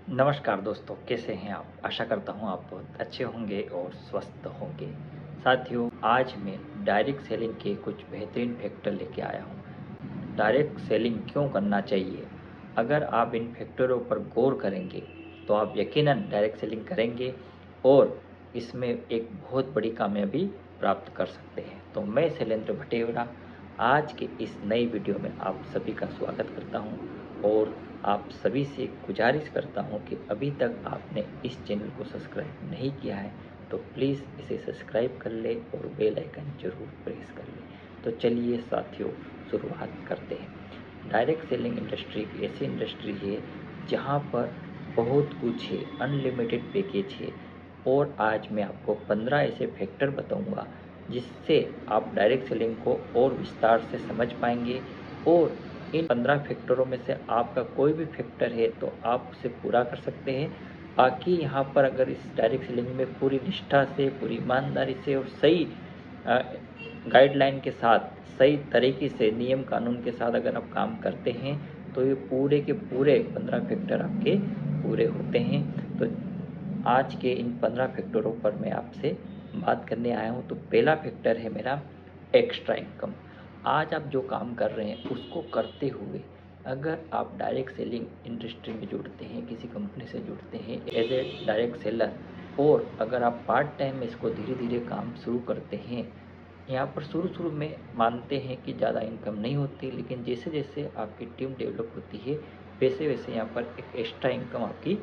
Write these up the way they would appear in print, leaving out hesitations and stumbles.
नमस्कार दोस्तों, कैसे हैं आप? आशा करता हूँ आप बहुत अच्छे होंगे और स्वस्थ होंगे। साथियों, आज मैं डायरेक्ट सेलिंग के कुछ बेहतरीन फैक्टर लेके आया हूँ। डायरेक्ट सेलिंग क्यों करना चाहिए? अगर आप इन फैक्टरों पर गौर करेंगे, तो आप यकीनन डायरेक्ट सेलिंग करेंगे और इसमें एक बहुत बड़ी कामयाबी प्राप्त कर सकते हैं। तो मैं शैलेंद्र भटेवरा आज के इस नई वीडियो में आप सभी का स्वागत करता हूँ और आप सभी से गुजारिश करता हूँ कि अभी तक आपने इस चैनल को सब्सक्राइब नहीं किया है तो प्लीज़ इसे सब्सक्राइब कर ले और बेल आइकन जरूर प्रेस कर ले। तो चलिए साथियों, शुरुआत करते हैं। डायरेक्ट सेलिंग इंडस्ट्री एक ऐसी इंडस्ट्री है जहाँ पर बहुत कुछ है, अनलिमिटेड पैकेज है और आज मैं आपको 15 ऐसे फैक्टर बताऊंगा जिससे आप डायरेक्ट सेलिंग को और विस्तार से समझ पाएंगे और इन 15 फैक्टरों में से आपका कोई भी फैक्टर है तो आप उसे पूरा कर सकते हैं। बाकी यहाँ पर अगर इस डायरेक्ट सेलिंग में पूरी निष्ठा से, पूरी ईमानदारी से और सही गाइडलाइन के साथ, सही तरीके से, नियम कानून के साथ अगर आप काम करते हैं तो ये पूरे के पूरे 15 फैक्टर आपके पूरे होते हैं। तो आज के इन 15 फैक्टरों पर मैं आपसे बात करने आया हूँ। तो पहला फैक्टर है मेरा एक्स्ट्रा इनकम। आज आप जो काम कर रहे हैं उसको करते हुए अगर आप डायरेक्ट सेलिंग इंडस्ट्री में जुड़ते हैं, किसी कंपनी से जुड़ते हैं एज ए डायरेक्ट सेलर, और अगर आप पार्ट टाइम में इसको धीरे धीरे काम शुरू करते हैं, यहाँ पर शुरू शुरू में मानते हैं कि ज़्यादा इनकम नहीं होती, लेकिन जैसे जैसे आपकी टीम डेवलप होती है वैसे वैसे यहाँ पर एक एक्स्ट्रा इनकम आपकी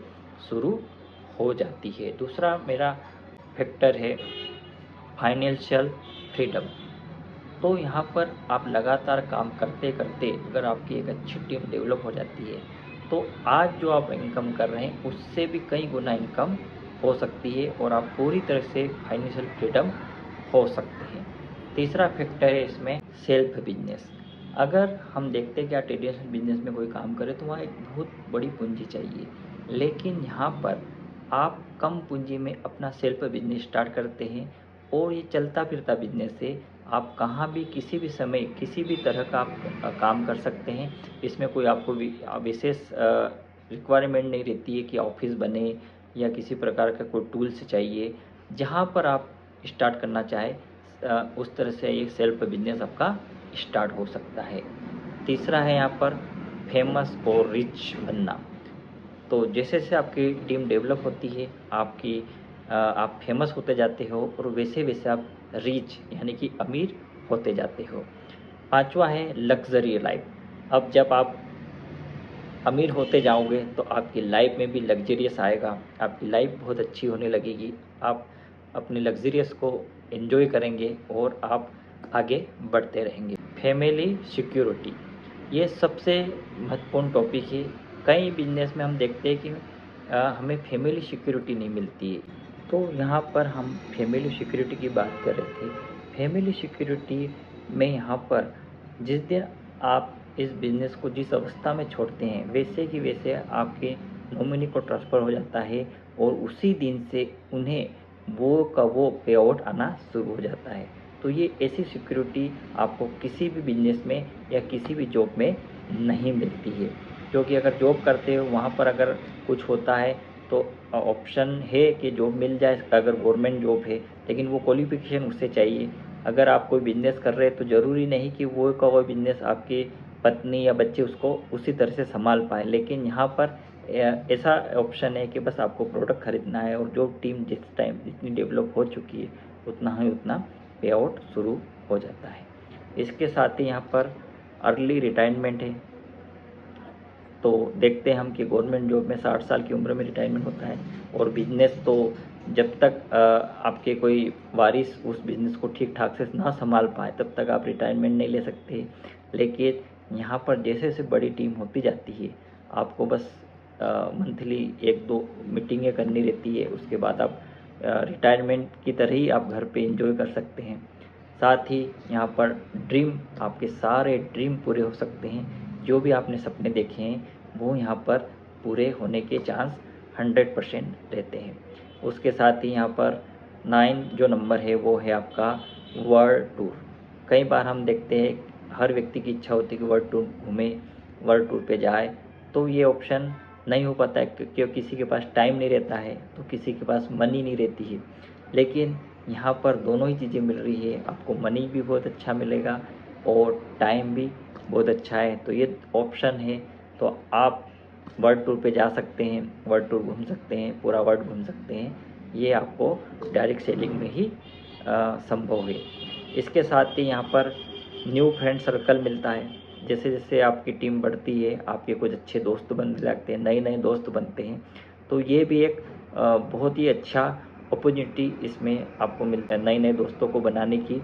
शुरू हो जाती है। दूसरा मेरा फैक्टर है फाइनेंशियल फ्रीडम। तो यहाँ पर आप लगातार काम करते करते अगर आपकी एक अच्छी टीम डेवलप हो जाती है तो आज जो आप इनकम कर रहे हैं उससे भी कई गुना इनकम हो सकती है और आप पूरी तरह से फाइनेंशियल फ्रीडम हो सकते हैं। तीसरा फैक्टर है इसमें सेल्फ बिजनेस। अगर हम देखते हैं कि आप ट्रेडिशनल बिजनेस में कोई काम करें तो वहाँ एक बहुत बड़ी पूंजी चाहिए, लेकिन यहाँ पर आप कम पूंजी में अपना सेल्फ बिजनेस स्टार्ट करते हैं और ये चलता फिरता बिजनेस है। आप कहाँ भी किसी भी समय किसी भी तरह का आप काम कर सकते हैं। इसमें कोई आपको विशेष रिक्वायरमेंट नहीं रहती है कि ऑफिस बने या किसी प्रकार का कोई टूल्स चाहिए। जहाँ पर आप स्टार्ट करना चाहे उस तरह से ये सेल्फ बिजनेस आपका स्टार्ट हो सकता है। तीसरा है यहाँ पर फेमस और रिच बनना। तो जैसे जैसे आपकी टीम डेवलप होती है, आप फेमस होते जाते हो और वैसे वैसे आप रिच यानी कि अमीर होते जाते हो। पांचवा है लग्जरी लाइफ। अब जब आप अमीर होते जाओगे तो आपकी लाइफ में भी लग्जरियस आएगा, आपकी लाइफ बहुत अच्छी होने लगेगी, आप अपने लग्जरियस को एंजॉय करेंगे और आप आगे बढ़ते रहेंगे। फैमिली सिक्योरिटी, ये सबसे महत्वपूर्ण टॉपिक है। कई बिजनेस में हम देखते हैं कि हमें फैमिली सिक्योरिटी नहीं मिलती है। तो यहाँ पर हम फैमिली सिक्योरिटी की बात कर रहे थे। फैमिली सिक्योरिटी में यहाँ पर जिस दिन आप इस बिज़नेस को जिस अवस्था में छोड़ते हैं वैसे कि वैसे आपके नॉमिनी को ट्रांसफ़र हो जाता है और उसी दिन से उन्हें वो का वो पे आउट आना शुरू हो जाता है। तो ये ऐसी सिक्योरिटी आपको किसी भी बिजनेस में या किसी भी जॉब में नहीं मिलती है। क्योंकि अगर जॉब करते हो वहाँ पर अगर कुछ होता है तो ऑप्शन है कि जॉब मिल जाए अगर गवर्नमेंट जॉब है, लेकिन वो क्वालिफिकेशन उससे चाहिए। अगर आप कोई बिजनेस कर रहे हैं तो ज़रूरी नहीं कि वो का वो बिजनेस आपकी पत्नी या बच्चे उसको उसी तरह से संभाल पाए, लेकिन यहाँ पर ऐसा ऑप्शन है कि बस आपको प्रोडक्ट खरीदना है और जो टीम जिस टाइम जितनी डेवलप हो चुकी है उतना ही उतना पे आउट शुरू हो जाता है। इसके साथ ही यहाँ पर अर्ली रिटायरमेंट है। तो देखते हैं हम कि गवर्नमेंट जॉब में 60 साल की उम्र में रिटायरमेंट होता है और बिजनेस तो जब तक आपके कोई वारिस उस बिजनेस को ठीक ठाक से ना संभाल पाए तब तक आप रिटायरमेंट नहीं ले सकते। लेकिन यहाँ पर जैसे जैसे बड़ी टीम होती जाती है आपको बस मंथली 1-2 मीटिंगें करनी रहती है, उसके बाद आप रिटायरमेंट की तरह ही आप घर पे एंजॉय कर सकते हैं। साथ ही यहाँ पर ड्रीम, आपके सारे ड्रीम पूरे हो सकते हैं। जो भी आपने सपने देखे हैं वो यहाँ पर पूरे होने के चांस 100% रहते हैं। उसके साथ ही यहाँ पर 9 जो नंबर है वो है आपका वर्ल्ड टूर। कई बार हम देखते हैं हर व्यक्ति की इच्छा होती है कि वर्ल्ड टूर घूमे, वर्ल्ड टूर पे जाए। तो ये ऑप्शन नहीं हो पाता है क्योंकि किसी के पास टाइम नहीं रहता है, तो किसी के पास मनी नहीं रहती है। लेकिन यहाँ पर दोनों ही चीज़ें मिल रही है, आपको मनी भी बहुत अच्छा मिलेगा और टाइम भी बहुत अच्छा है। तो ये ऑप्शन है, तो आप वर्ल्ड टूर पे जा सकते हैं, वर्ल्ड टूर घूम सकते हैं, पूरा वर्ल्ड घूम सकते हैं। ये आपको डायरेक्ट सेलिंग में ही संभव है। इसके साथ ही यहाँ पर न्यू फ्रेंड सर्कल मिलता है। जैसे जैसे आपकी टीम बढ़ती है, आपके कुछ अच्छे दोस्त बनने लगते हैं, नए नए दोस्त बनते हैं, तो ये भी एक बहुत ही अच्छा अपॉर्चुनिटी इसमें आपको मिलता है नए नए दोस्तों को बनाने की।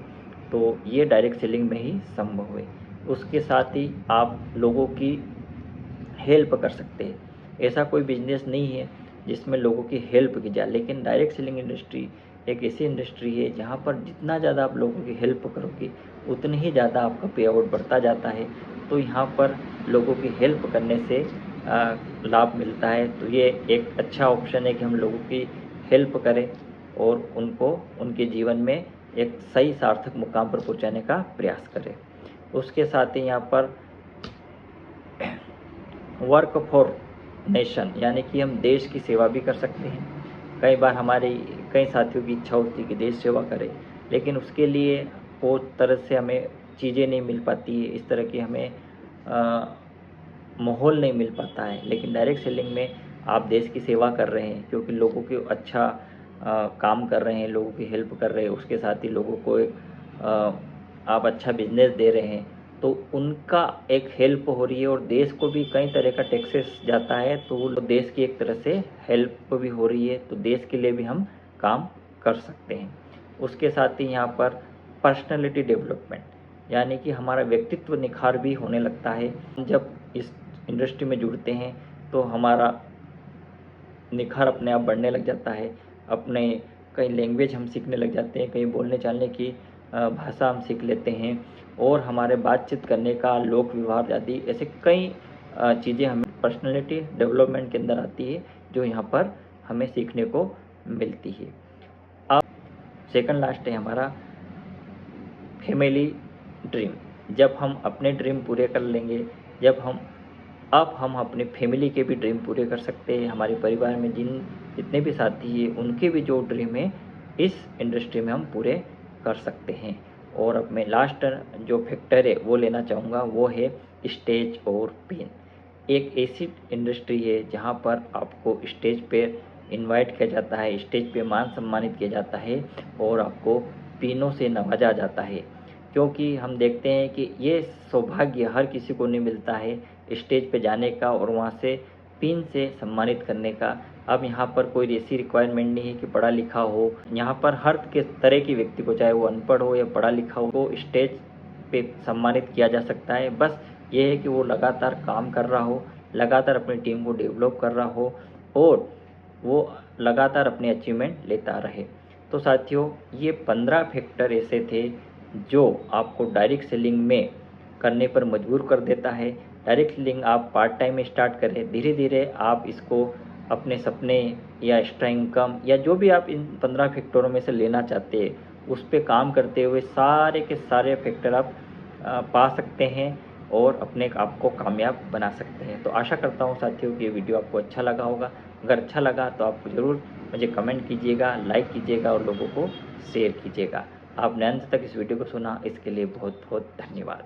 तो ये डायरेक्ट सेलिंग में ही संभव है। उसके साथ ही आप लोगों की हेल्प कर सकते हैं। ऐसा कोई बिजनेस नहीं है जिसमें लोगों की हेल्प की जाए, लेकिन डायरेक्ट सेलिंग इंडस्ट्री एक ऐसी इंडस्ट्री है जहाँ पर जितना ज़्यादा आप लोगों की हेल्प करोगे उतनी ही ज़्यादा आपका पे आउट बढ़ता जाता है। तो यहाँ पर लोगों की हेल्प करने से लाभ मिलता है। तो ये एक अच्छा ऑप्शन है कि हम लोगों की हेल्प करें और उनको उनके जीवन में एक सही सार्थक मुकाम पर पहुँचाने का प्रयास करें। उसके साथ ही यहाँ पर वर्क फॉर नेशन यानी कि हम देश की सेवा भी कर सकते हैं। कई बार हमारे कई साथियों की इच्छा होती है कि देश सेवा करें, लेकिन उसके लिए वो तरह से हमें चीज़ें नहीं मिल पाती है, इस तरह की हमें माहौल नहीं मिल पाता है। लेकिन डायरेक्ट सेलिंग में आप देश की सेवा कर रहे हैं क्योंकि लोगों के अच्छा काम कर रहे हैं, लोगों की हेल्प कर रहे हैं, उसके साथ ही लोगों को एक आप अच्छा बिजनेस दे रहे हैं, तो उनका एक हेल्प हो रही है और देश को भी कई तरह का टैक्सेस जाता है, तो वो देश की एक तरह से हेल्प भी हो रही है। तो देश के लिए भी हम काम कर सकते हैं। उसके साथ ही यहाँ पर पर्सनैलिटी डेवलपमेंट यानी कि हमारा व्यक्तित्व निखार भी होने लगता है। जब इस इंडस्ट्री में जुड़ते हैं तो हमारा निखार अपने आप बढ़ने लग जाता है। अपने कई लैंग्वेज हम सीखने लग जाते हैं, कहीं बोलने चालने की भाषा हम सीख लेते हैं और हमारे बातचीत करने का लोक व्यवहार आदि ऐसे कई चीज़ें हमें पर्सनैलिटी डेवलपमेंट के अंदर आती है, जो यहाँ पर हमें सीखने को मिलती है। अब सेकंड लास्ट है हमारा फैमिली ड्रीम। जब हम अपने ड्रीम पूरे कर लेंगे, जब हम अब हम अपने फैमिली के भी ड्रीम पूरे कर सकते हैं। हमारे परिवार में जितने भी साथी हैं उनके भी जो ड्रीम है इस इंडस्ट्री में हम पूरे कर सकते हैं। और अब मैं लास्ट जो फैक्टर है वो लेना चाहूँगा, वो है स्टेज और पेन। एक ऐसी इंडस्ट्री है जहाँ पर आपको स्टेज पे इनवाइट किया जाता है, स्टेज पे मान सम्मानित किया जाता है और आपको पिनों से नवाजा जाता है। क्योंकि हम देखते हैं कि ये सौभाग्य हर किसी को नहीं मिलता है स्टेज पे जाने का और वहाँ से पिन से सम्मानित करने का। अब यहाँ पर कोई ऐसी रिक्वायरमेंट नहीं है कि पढ़ा लिखा हो, यहाँ पर हर के तरह के व्यक्ति को, चाहे वो अनपढ़ हो या पढ़ा लिखा हो, वो स्टेज पे सम्मानित किया जा सकता है। बस ये है कि वो लगातार काम कर रहा हो, लगातार अपनी टीम को डेवलप कर रहा हो और वो लगातार अपने अचीवमेंट लेता रहे। तो साथियों, ये 15 फैक्टर ऐसे थे जो आपको डायरेक्ट सेलिंग में करने पर मजबूर कर देता है। डायरेक्ट सेलिंग आप पार्ट टाइम में स्टार्ट करें, धीरे धीरे आप इसको अपने सपने या एक्स्ट्रा इनकम या जो भी आप इन 15 फैक्टरों में से लेना चाहते हैं उस पे काम करते हुए सारे के सारे फैक्टर आप पा सकते हैं और अपने आप को कामयाब बना सकते हैं। तो आशा करता हूँ साथियों कि ये वीडियो आपको अच्छा लगा होगा। अगर अच्छा लगा तो आप ज़रूर मुझे कमेंट कीजिएगा, लाइक कीजिएगा और लोगों को शेयर कीजिएगा। आपने अंत तक इस वीडियो को सुना, इसके लिए बहुत बहुत धन्यवाद।